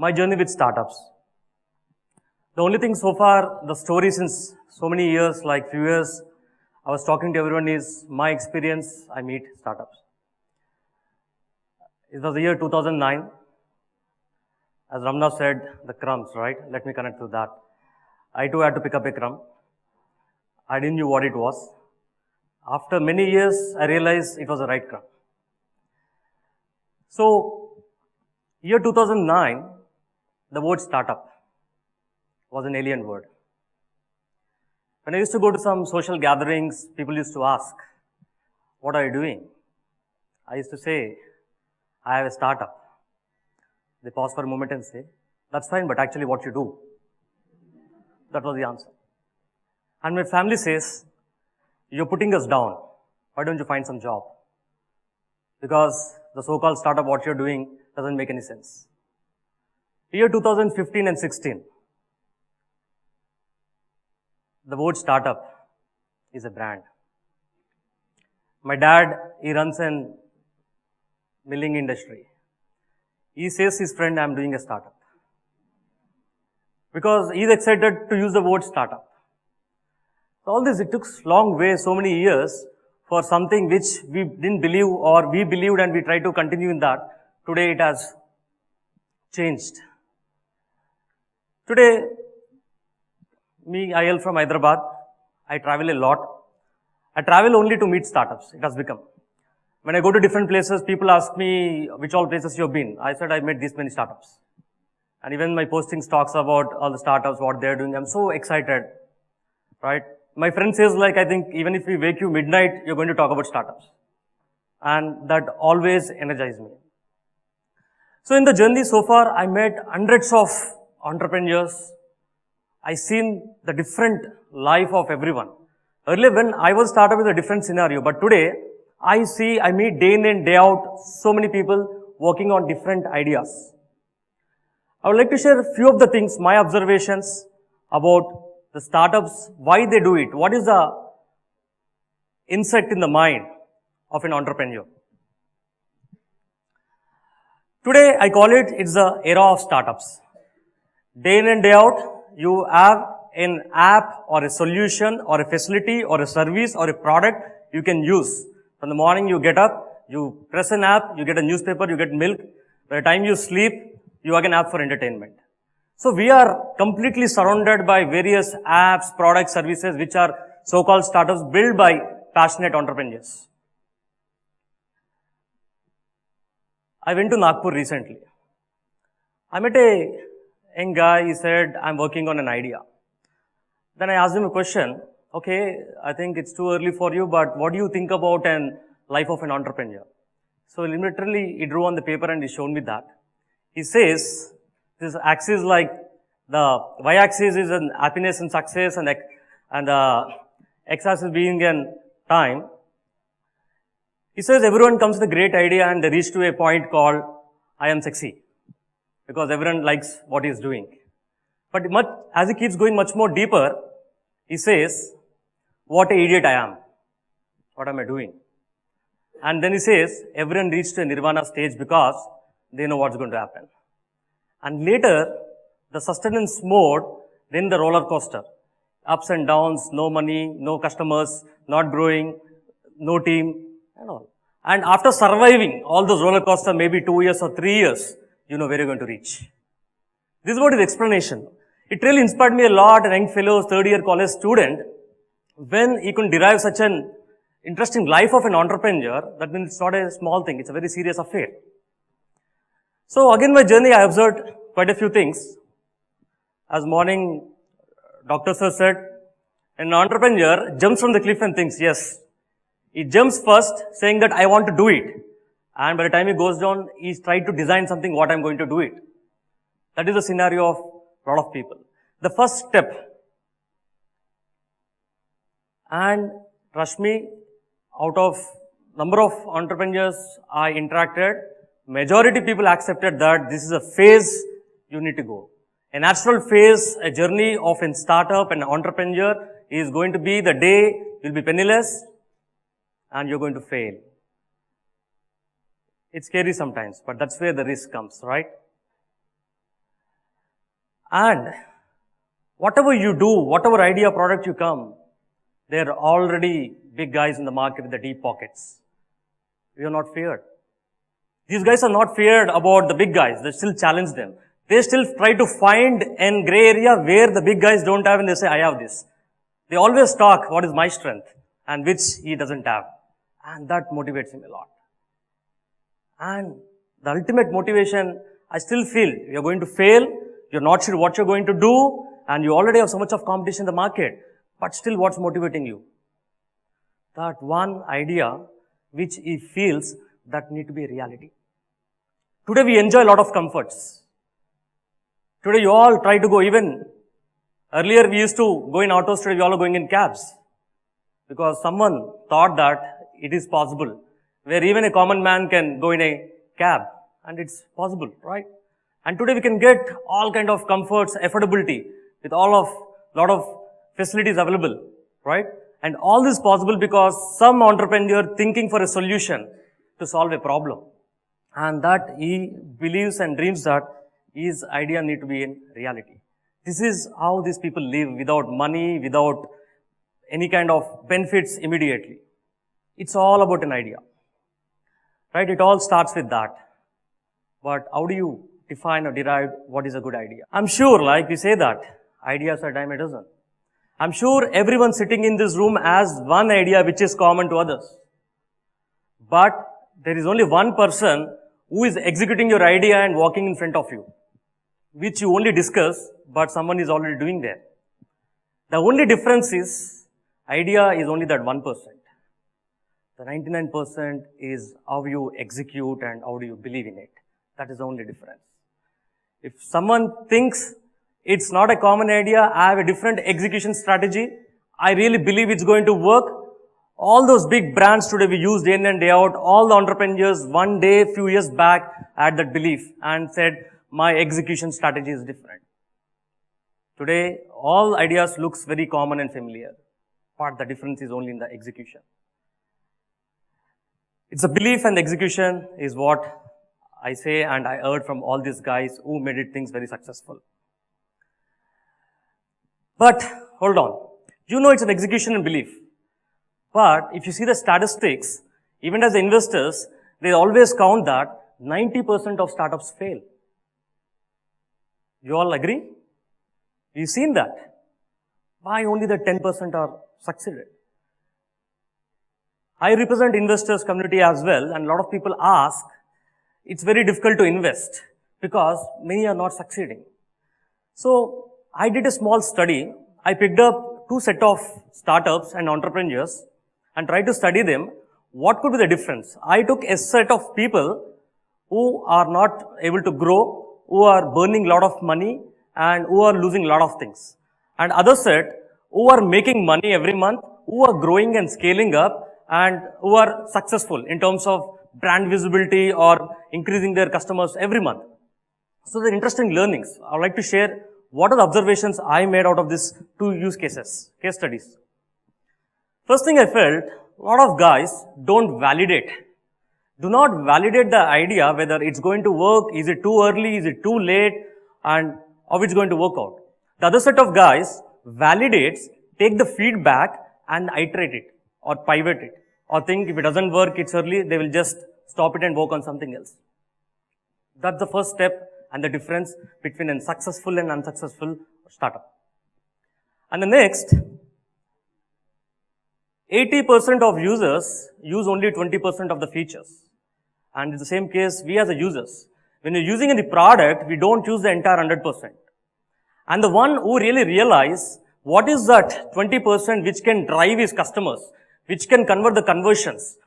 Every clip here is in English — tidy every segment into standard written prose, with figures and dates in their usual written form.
my journey with startups. The only thing so far, the story since so many years, like few years, I was talking to everyone is my experience, I meet startups. It was the year 2009. As Ramna said, the crumbs, right? Let me connect to that. I too had to pick up a crumb. I didn't know what it was. After many years, I realized it was the right crumb. So, year 2009, the word startup was an alien word. When I used to go to some social gatherings, people used to ask, what are you doing? I used to say, I have a startup. They pause for a moment and say, that's fine, but actually what you do? That was the answer. And my family says, you're putting us down. Why don't you find some job? Because the so-called startup, what you're doing, doesn't make any sense. Year 2015 and 16, the word startup is a brand. My dad, he runs an milling industry. He says his friend, I'm doing a startup. Because he's excited to use the word startup. So all this, it took long way, so many years for something which we didn't believe or we believed and we tried to continue in that. Today it has changed. Today, I hail from Hyderabad. I travel a lot. I travel only to meet startups. It has become. When I go to different places, people ask me which all places you've been. I said I met this many startups. And even my postings talks about all the startups, what they're doing. I'm so excited, right? My friend says like, I think even if we wake you midnight, you're going to talk about startups. And that always energizes me. So in the journey so far, I met hundreds of entrepreneurs. I seen the different life of everyone. Earlier when I was startup, it was a different scenario. But today, I meet day in and day out so many people working on different ideas. I would like to share a few of the things, my observations about the startups, why they do it, what is the insect in the mind of an entrepreneur. Today, I call it's the era of startups. Day in and day out, you have an app or a solution or a facility or a service or a product you can use. From the morning you get up, you press an app, you get a newspaper, you get milk. By the time you sleep, you have an app for entertainment. So we are completely surrounded by various apps, products, services which are so-called startups built by passionate entrepreneurs. I went to Nagpur recently. I met a young guy, he said, I'm working on an idea. Then I asked him a question. Okay, I think it's too early for you, but what do you think about an life of an entrepreneur? So literally, he drew on the paper and he showed me that. He says, this axis like the y-axis is an happiness and success and the x-axis being an time. He says everyone comes with a great idea and they reach to a point called I am sexy because everyone likes what he is doing. But as he keeps going much more deeper, he says, what an idiot I am. What am I doing? And then he says, everyone reached to a nirvana stage because they know what's going to happen. And later, the sustenance mode, then the roller coaster. Ups and downs, no money, no customers, not growing, no team, and all. And after surviving all those roller coaster, maybe 2 years or 3 years, you know where you're going to reach. This is what his explanation. It really inspired me a lot, a young fellow, third-year college student, when he could derive such an interesting life of an entrepreneur, that means it's not a small thing, it's a very serious affair. So again, my journey, I observed quite a few things. As morning, Dr. Sir said, an entrepreneur jumps from the cliff and thinks, yes. He jumps first, saying that I want to do it. And by the time he goes down, he's tried to design something, what I'm going to do it. That is the scenario of a lot of people. The first step. And trust me, out of number of entrepreneurs I interacted, majority people accepted that this is a phase you need to go. A natural phase, a journey of a startup, an entrepreneur is going to be the day you'll be penniless and you're going to fail. It's scary sometimes, but that's where the risk comes, right? And whatever you do, whatever idea, product you come, there are already big guys in the market with the deep pockets. We are not feared. These guys are not feared about the big guys. They still challenge them. They still try to find a gray area where the big guys don't have and they say, I have this. They always talk, what is my strength and which he doesn't have. And that motivates him a lot. And the ultimate motivation, I still feel you're going to fail, you're not sure what you're going to do, and you already have so much of competition in the market. But still, what's motivating you? That one idea which he feels that need to be a reality. Today we enjoy a lot of comforts. Today you all try to go, even earlier we used to go in autos, today we all are going in cabs. Because someone thought that it is possible, where even a common man can go in a cab, and it's possible, right? And today we can get all kind of comforts, affordability, with lot of facilities available, right? And all this possible because some entrepreneur thinking for a solution to solve a problem. And that he believes and dreams that his idea need to be in reality. This is how these people live without money, without any kind of benefits immediately. It's all about an idea, right? It all starts with that. But how do you define or derive what is a good idea? I'm sure, like we say that, ideas are dime a dozen. I'm sure everyone sitting in this room has one idea which is common to others. But there is only one person who is executing your idea and walking in front of you, which you only discuss, but someone is already doing there. The only difference is, idea is only that 1%. The 99% is how you execute and how do you believe in it. That is the only difference. If someone thinks it's not a common idea, I have a different execution strategy, I really believe it's going to work. All those big brands today we use day in and day out, all the entrepreneurs one day, few years back had that belief and said, my execution strategy is different. Today, all ideas looks very common and familiar, but the difference is only in the execution. It's a belief and execution is what I say and I heard from all these guys who made it things very successful. But, hold on. You know it's an execution and belief. But, if you see the statistics, even as investors, they always count that 90% of startups fail. You all agree? You've seen that. Why only the 10% are succeeded? I represent investors community as well, and a lot of people ask, it's very difficult to invest because many are not succeeding. So, I did a small study. I picked up two set of startups and entrepreneurs and tried to study them. What could be the difference? I took a set of people who are not able to grow, who are burning a lot of money and who are losing a lot of things. And other set who are making money every month, who are growing and scaling up and who are successful in terms of brand visibility or increasing their customers every month. So they're interesting learnings. I would like to share what are the observations I made out of these two use cases, case studies. First thing I felt, a lot of guys don't validate. Do not validate the idea whether it's going to work, is it too early, is it too late, and how it's going to work out. The other set of guys validates, take the feedback and iterate it or pivot it or think if it doesn't work, it's early, they will just stop it and work on something else. That's the first step and the difference between a successful and unsuccessful startup. And the next, 80% of users use only 20% of the features. And in the same case, we as a users, when you're using any product, we don't use the entire 100%. And the one who really realize what is that 20% which can drive his customers, which can convert the conversions,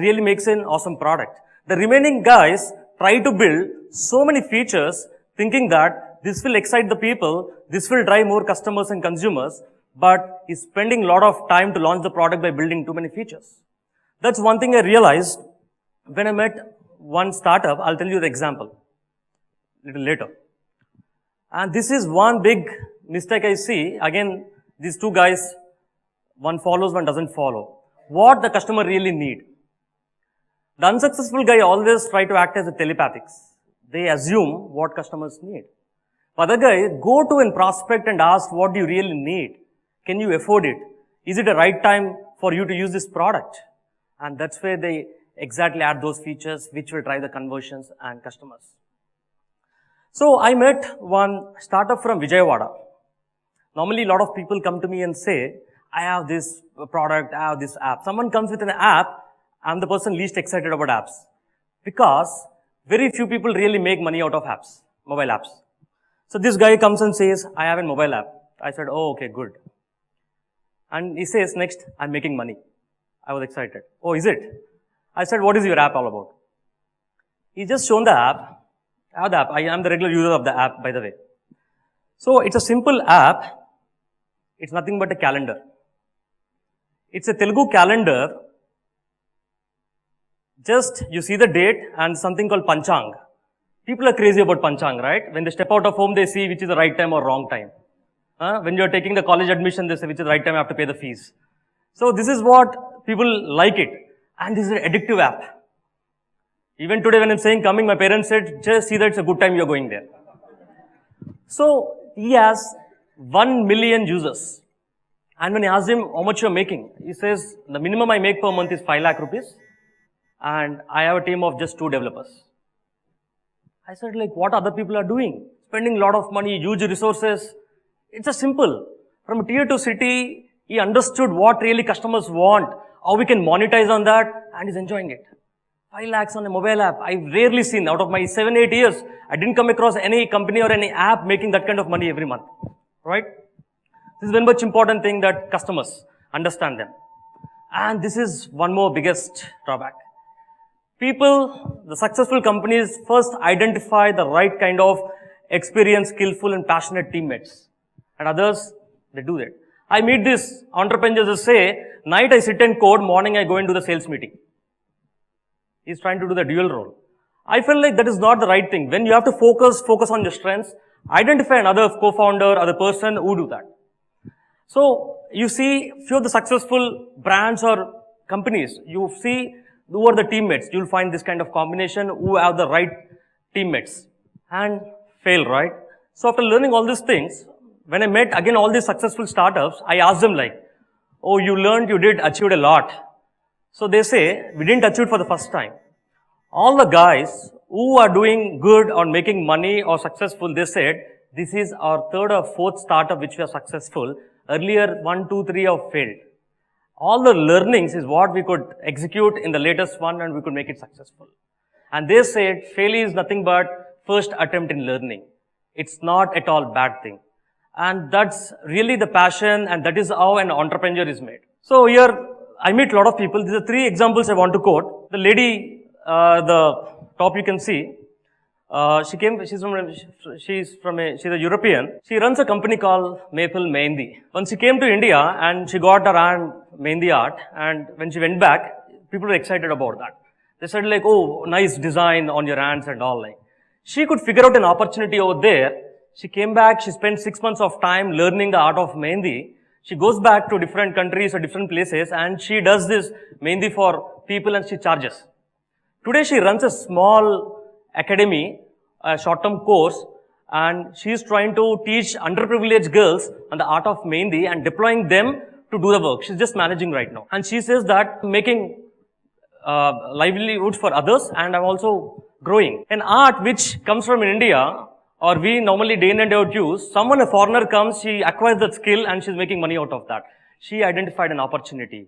really makes an awesome product. The remaining guys try to build so many features thinking that this will excite the people, this will drive more customers and consumers, but is spending a lot of time to launch the product by building too many features. That's one thing I realized when I met one startup. I'll tell you the example a little later. And this is one big mistake I see. Again, these two guys, one follows, one doesn't follow. What the customer really need. The unsuccessful guy always try to act as a telepathics. They assume what customers need. Other guy, go to a prospect and ask what do you really need? Can you afford it? Is it the right time for you to use this product? And that's where they exactly add those features which will drive the conversions and customers. So I met one startup from Vijayawada. Normally, a lot of people come to me and say, I have this product, I have this app. Someone comes with an app, I'm the person least excited about apps. Because very few people really make money out of apps, mobile apps. So this guy comes and says, I have a mobile app. I said, oh, okay, good. And he says, next, I'm making money. I was excited. Oh, is it? I said, what is your app all about? He just shown the app. I have the app. I am the regular user of the app, by the way. So it's a simple app. It's nothing but a calendar. It's a Telugu calendar. Just you see the date and something called Panchang. People are crazy about Panchang, right? When they step out of home, they see which is the right time or wrong time. When you're taking the college admission, they say which is the right time, I have to pay the fees. So this is what people like it. And this is an addictive app. Even today when I'm saying coming, my parents said, just see that it's a good time you're going there. So he has 1 million users. And when I asked him how much you're making, he says, the minimum I make per month is 5 lakh rupees. And I have a team of just 2 developers. I said, like, what other people are doing? Spending a lot of money, huge resources. It's just simple. From a tier 2 city, he understood what really customers want, how we can monetize on that, and he's enjoying it. 5 lakhs on a mobile app. I've rarely seen, out of my 7-8 years, I didn't come across any company or any app making that kind of money every month. Right? This is very much important thing that customers understand them. And this is one more biggest drawback. People, the successful companies first identify the right kind of experienced, skillful and passionate teammates. And others, they do that. I meet these entrepreneurs who say, night I sit and code, morning I go and do the sales meeting. He's trying to do the dual role. I feel like that is not the right thing. When you have to focus on your strengths, identify another co-founder, other person who do that. So, you see few of the successful brands or companies, you see who are the teammates. You'll find this kind of combination who have the right teammates and fail, right? So after learning all these things, when I met again all these successful startups, I asked them like, oh, you learned, you did achieve a lot. So they say, we didn't achieve it for the first time. All the guys who are doing good on making money or successful, they said, this is our 3rd or 4th startup which we are successful. Earlier, 1, 2, 3 have failed. All the learnings is what we could execute in the latest one and we could make it successful. And they said failure is nothing but first attempt in learning. It's not at all bad thing. And that's really the passion and that is how an entrepreneur is made. So here I meet a lot of people. These are 3 examples I want to quote. The lady, the top you can see, she's a European. She runs a company called Maple Mehendi. Once she came to India and she got her hand Mehendi art, and when she went back, people were excited about that. They said like, oh, nice design on your hands and all like. She could figure out an opportunity over there. She came back, she spent 6 months of time learning the art of Mehendi. She goes back to different countries or different places and she does this Mehendi for people and she charges. Today she runs a small academy, a short-term course, and she is trying to teach underprivileged girls on the art of Mehendi and deploying them to do the work. She's just managing right now. And she says that making livelihoods for others and I'm also growing. An art which comes from India or we normally day in and day out use, a foreigner comes, she acquires that skill and she's making money out of that. She identified an opportunity.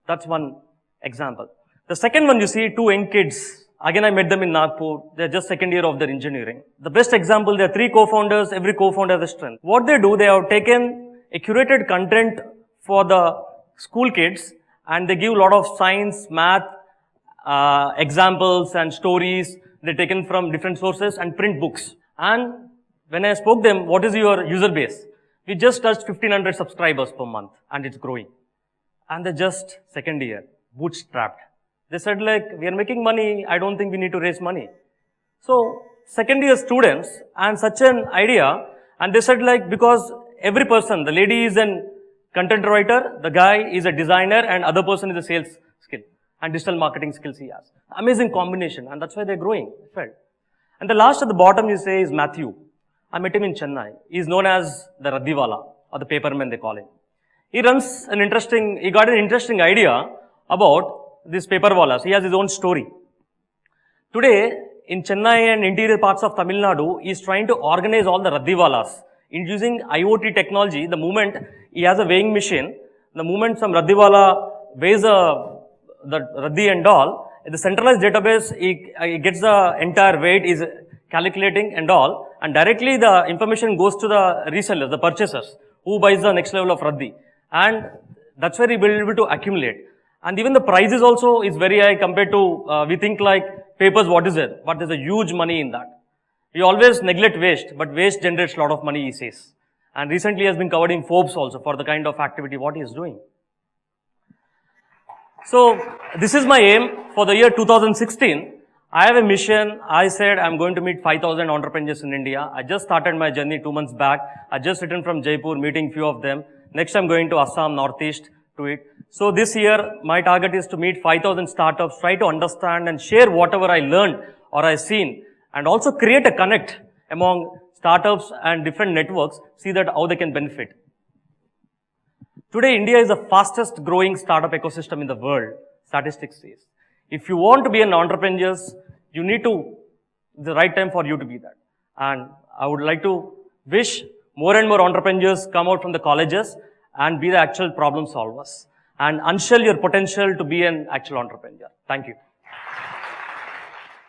That's one example. The second one you see, 2 young kids. Again, I met them in Nagpur. They're just 2nd year of their engineering. The best example, there are 3 co-founders. Every co-founder has a strength. What they do, they have taken a curated content for the school kids and they give a lot of science, math, examples and stories. They're taken from different sources and print books. And when I spoke them, what is your user base? We just touched 1500 subscribers per month and it's growing. And they're just 2nd year, bootstrapped. They said like, we are making money, I don't think we need to raise money. So, 2nd year students and such an idea, and they said like, because every person, the lady is a content writer, the guy is a designer and other person is a sales skill and digital marketing skills he has. Amazing combination and that's why they're growing. And the last at the bottom you say is Matthew. I met him in Chennai. He's known as the Raddiwala, or the paperman they call him. He got an interesting idea about these paperwalas. He has his own story. Today, in Chennai and interior parts of Tamil Nadu, he is trying to organize all the Raddiwalas. Using IoT technology, the moment he has a weighing machine, the moment some Raddiwala weighs the Raddi and all, in the centralized database, he gets the entire weight, is calculating and all, and directly the information goes to the resellers, the purchasers, who buys the next level of Raddi. And that's where he will be able to accumulate. And even the prices also is very high compared to, we think like papers, what is it? But there's a huge money in that. We always neglect waste, but waste generates a lot of money, he says. And recently he has been covered in Forbes also for the kind of activity what he is doing. So, this is my aim for the year 2016. I have a mission. I said I'm going to meet 5,000 entrepreneurs in India. I just started my journey 2 months back. I just returned from Jaipur, meeting few of them. Next I'm going to Assam, Northeast to it. So this year, my target is to meet 5,000 startups, try to understand and share whatever I learned or I seen, and also create a connect among startups and different networks, see that how they can benefit. Today, India is the fastest growing startup ecosystem in the world, statistics says. If you want to be an entrepreneur, you need to, it's the right time for you to be that. And I would like to wish more and more entrepreneurs come out from the colleges and be the actual problem solvers and unshell your potential to be an actual entrepreneur. Thank you.